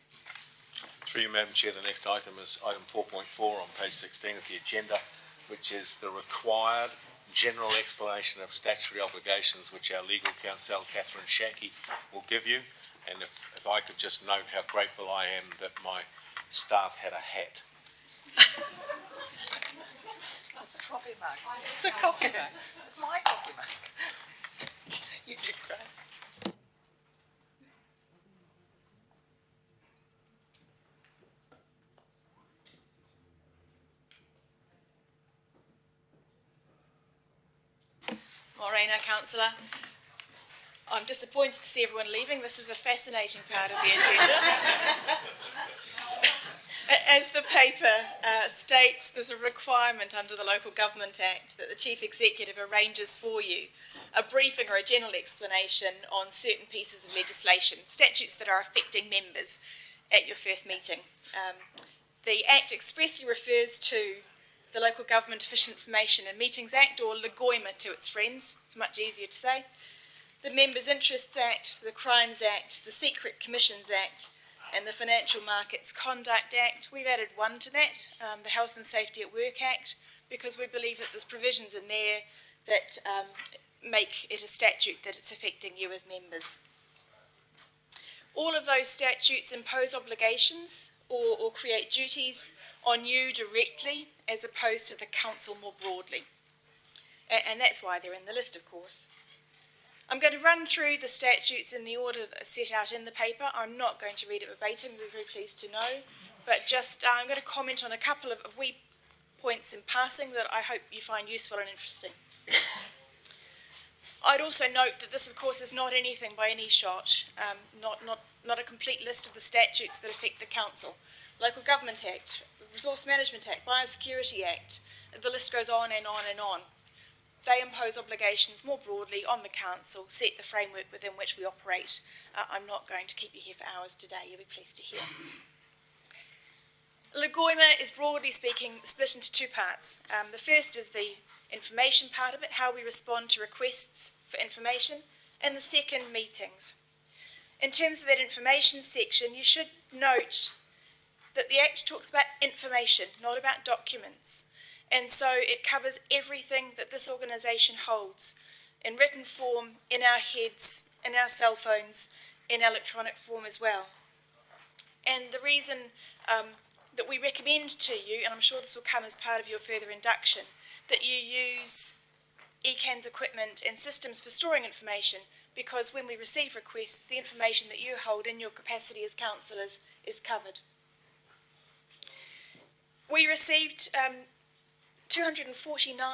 Through you, Madam Chair, the next item is item 4.4 on page 16 of the agenda, which is the required general explanation of statutory obligations, which our legal counsel, Catherine Shackey, will give you. And if I could just note how grateful I am that my staff had a hat. It's a coffee mug. It's a coffee mug. It's my coffee mug. You did great. Morena, Councillor. I'm disappointed to see everyone leaving. This is a fascinating part of the agenda. As the paper states, there's a requirement under the Local Government Act that the Chief Executive arranges for you a briefing or a general explanation on certain pieces of legislation, statutes that are affecting members at your first meeting. The Act expressly refers to the Local Government Official Information and Meetings Act, or LGOIMA to its friends. It's much easier to say. The Members' Interests Act, the Crimes Act, the Secret Commissions Act, and the Financial Markets Conduct Act. We've added one to that, the Health and Safety at Work Act, because we believe that there's provisions in there that make it a statute that it's affecting you as members. All of those statutes impose obligations or create duties on you directly, as opposed to the council more broadly. And that's why they're in the list, of course. I'm going to run through the statutes in the order that are set out in the paper. I'm not going to read it verbatim, you'll be very pleased to know, but just I'm going to comment on a couple of wee points in passing that I hope you find useful and interesting. I'd also note that this, of course, is not anything by any shot, not a complete list of the statutes that affect the council. Local Government Act, Resource Management Act, Biosecurity Act, the list goes on and on and on. They impose obligations more broadly on the council, set the framework within which we operate. I'm not going to keep you here for hours today, you'll be pleased to hear. LGOIMA is, broadly speaking, split into two parts. The first is the information part of it, how we respond to requests for information, and the second, meetings. In terms of that information section, you should note that the Act talks about information, not about documents. And so it covers everything that this organisation holds, in written form, in our heads, in our cell phones, in electronic form as well. And the reason that we recommend to you, and I'm sure this will come as part of your further induction, that you use ECAN's equipment and systems for storing information, because when we receive requests, the information that you hold in your capacity as councillors is covered. We received 249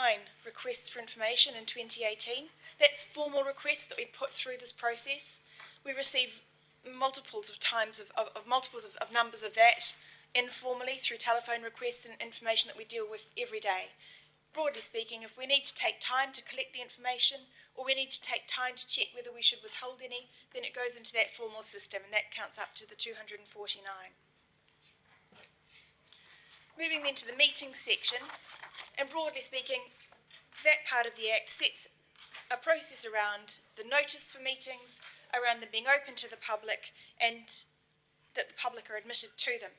requests for information in 2018. That's formal requests that we put through this process. We receive multiples of numbers of that informally through telephone requests and information that we deal with every day. Broadly speaking, if we need to take time to collect the information, or we need to take time to check whether we should withhold any, then it goes into that formal system, and that counts up to the 249. Moving then to the meeting section, and broadly speaking, that part of the Act sets a process around the notice for meetings, around them being open to the public, and that the public are admitted to them.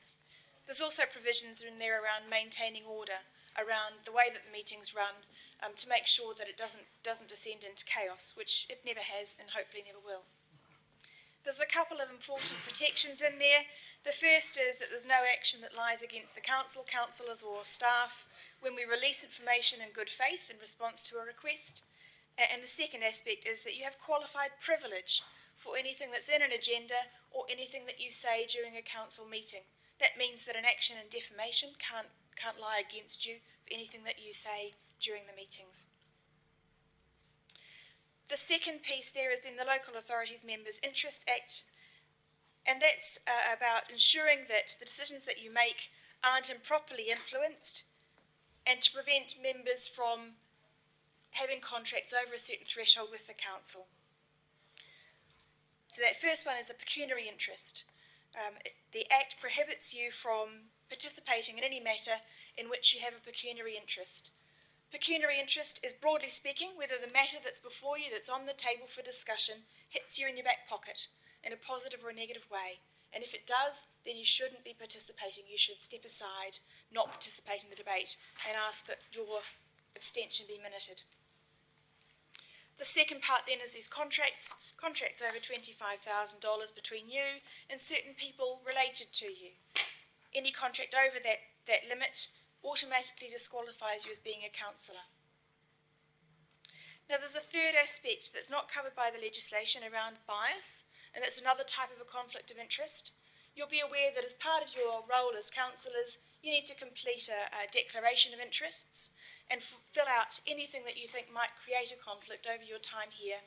There's also provisions in there around maintaining order, around the way that the meetings run, to make sure that it doesn't descend into chaos, which it never has and hopefully never will. There's a couple of important protections in there. The first is that there's no action that lies against the council, councillors or staff when we release information in good faith in response to a request. And the second aspect is that you have qualified privilege for anything that's in an agenda or anything that you say during a council meeting. That means that an action in defamation can't lie against you for anything that you say during the meetings. The second piece there is in the Local Authorities Members' Interests Act, and that's about ensuring that the decisions that you make aren't improperly influenced, and to prevent members from having contracts over a certain threshold with the council. So that first one is a pecuniary interest. The Act prohibits you from participating in any matter in which you have a pecuniary interest. Pecuniary interest is, broadly speaking, whether the matter that's before you, that's on the table for discussion, hits you in your back pocket in a positive or a negative way. And if it does, then you shouldn't be participating. You should step aside, not participate in the debate, and ask that your abstention be minuted. The second part then is these contracts over $25,000 between you and certain people related to you. Any contract over that limit automatically disqualifies you as being a councillor. Now there's a third aspect that's not covered by the legislation around bias, and that's another type of a conflict of interest. You'll be aware that as part of your role as councillors, you need to complete a declaration of interests and fill out anything that you think might create a conflict over your time here.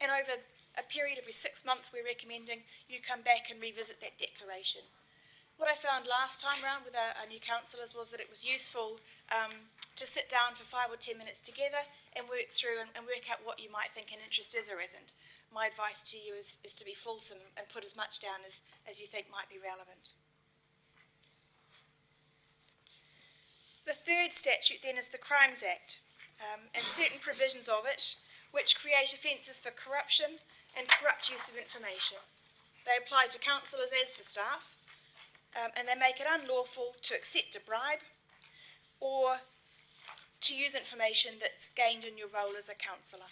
And over a period every 6 months, we're recommending you come back and revisit that declaration. What I found last time round with our new councillors was that it was useful to sit down for 5 or 10 minutes together and work through and work out what you might think an interest is or isn't. My advice to you is to be fulsome and put as much down as you think might be relevant. The third statute then is the Crimes Act, and certain provisions of it which create offences for corruption and corrupt use of information. They apply to councillors as to staff, and they make it unlawful to accept a bribe or to use information that's gained in your role as a councillor.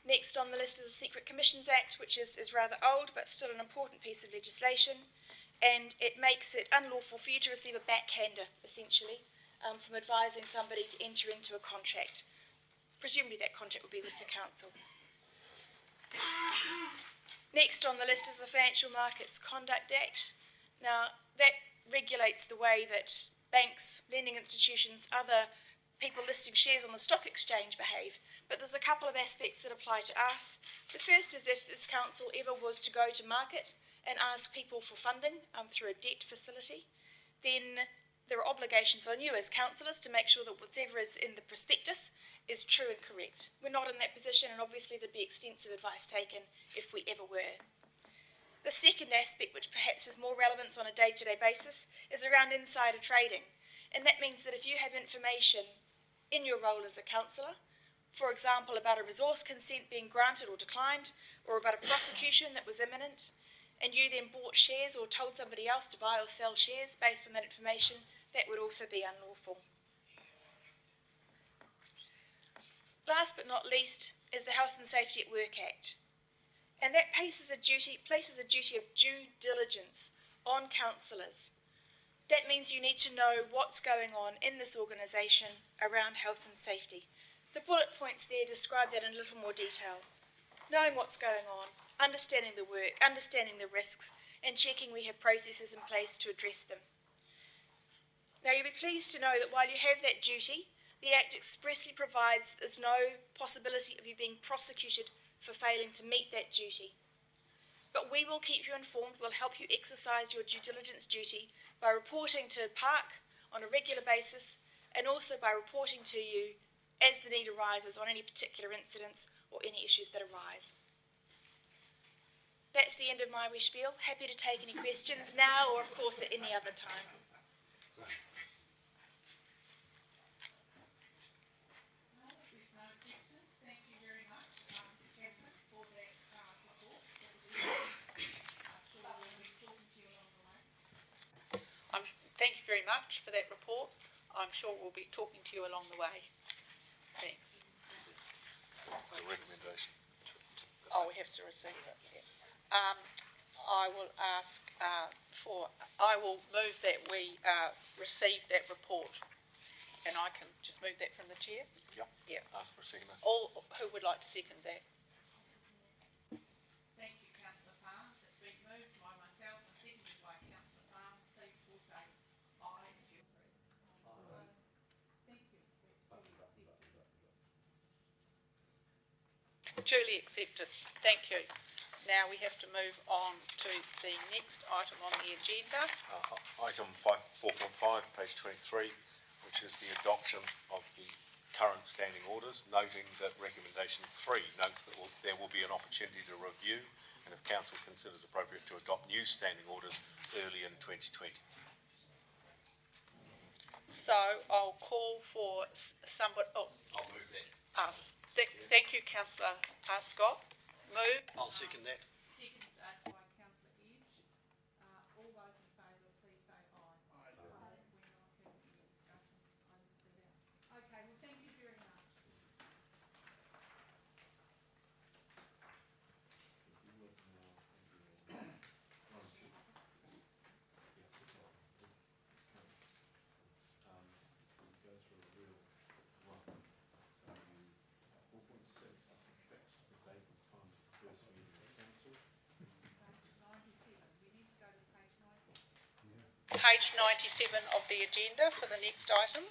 Next on the list is the Secret Commissions Act, which is rather old but still an important piece of legislation, and it makes it unlawful for you to receive a backhander, essentially, from advising somebody to enter into a contract. Presumably that contract would be with the council. Next on the list is the Financial Markets Conduct Act. Now, that regulates the way that banks, lending institutions, other people listing shares on the stock exchange behave, but there's a couple of aspects that apply to us. The first is if this council ever was to go to market and ask people for funding through a debt facility, then there are obligations on you as councillors to make sure that whatever is in the prospectus is true and correct. We're not in that position, and obviously there'd be extensive advice taken if we ever were. The second aspect, which perhaps has more relevance on a day-to-day basis, is around insider trading. And that means that if you have information in your role as a councillor, for example, about a resource consent being granted or declined, or about a prosecution that was imminent, and you then bought shares or told somebody else to buy or sell shares based on that information, that would also be unlawful. Last but not least is the Health and Safety at Work Act. And that places a duty of due diligence on councillors. That means you need to know what's going on in this organisation around health and safety. The bullet points there describe that in a little more detail. Knowing what's going on, understanding the work, understanding the risks, and checking we have processes in place to address them. Now you'll be pleased to know that while you have that duty, the Act expressly provides that there's no possibility of you being prosecuted for failing to meet that duty. But we will keep you informed, we'll help you exercise your due diligence duty by reporting to Park on a regular basis, and also by reporting to you as the need arises on any particular incidents or any issues that arise. That's the end of my wee spiel. Happy to take any questions now or of course at any other time. Thank you very much for that report. I'm sure we'll be talking to you along the way. Thanks. The recommendation. Oh, we have to receive it. Yeah. I will ask I will move that we receive that report, and I can just move that from the chair. Yep. Yeah. Ask for a seconder. All who would like to second that? Thank you, Councillor Farm. It's been moved by myself and seconded by Councillor Farm. Please all say aye if you agree. Aye. Thank you. Duly accepted. Thank you. Now we have to move on to the next item on the agenda. Item 4.5, page 23, which is the adoption of the current standing orders, noting that recommendation 3 notes that there will be an opportunity to review and if council considers appropriate to adopt new standing orders early in 2020. So I'll call for somebody. Oh, I'll move that. thank you, Councillor Scott. Move. I'll second that. Seconded by Councillor page 97 of the agenda for the next item.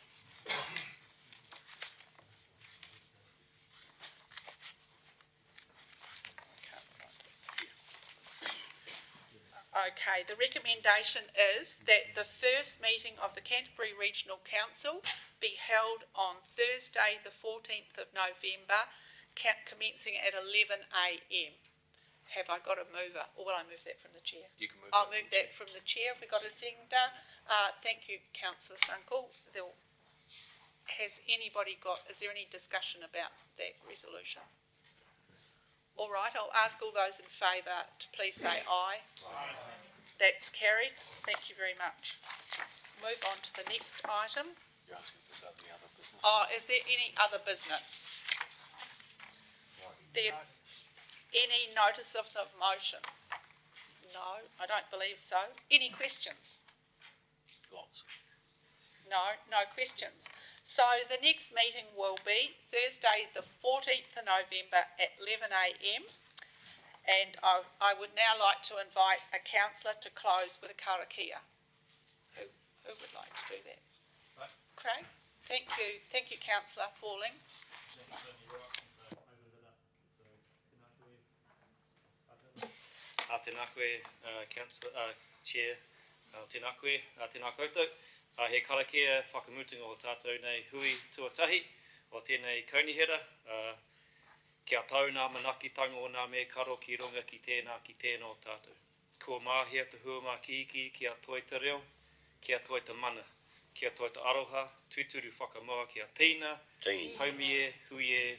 Okay, the recommendation is that the first meeting of the Canterbury Regional Council be held on Thursday the 14th of November, commencing at 11 a.m. Have I got a mover, or will I move that from the chair? You can move I'll move that from the chair. Have we got a seconder? Thank you, Councillor Sunkel. Has anybody got, is there any discussion about that resolution? All right, I'll ask all those in favour to please say aye. Aye. That's carried. Thank you very much. Move on to the next item. You're asking if there's any other business? Oh, is there any other business? There, any notice of motion? No, I don't believe so. Any questions? Lots. No, no questions. So the next meeting will be Thursday the 14th of November at 11 a.m. And I would now like to invite a councillor to close with a karakia. Who would like to do that? Right. Craig? Thank you, Councillor Pauling. Tēnā koe, Councillor, Chair, tēnā koe, tēnā koutou. He karakia whakamutunga o tātou nei hui tuatahi o tēnei kaunihera. Kia tau nā manaki tango o nā me karo ki runga ki tēnā ki tēnā o tātou. Kua māhia te huama ki iki, kia toi te reo, kia toi te mana, kia toi te aroha, tūturu whakamoa kia tīna, haumie, huie,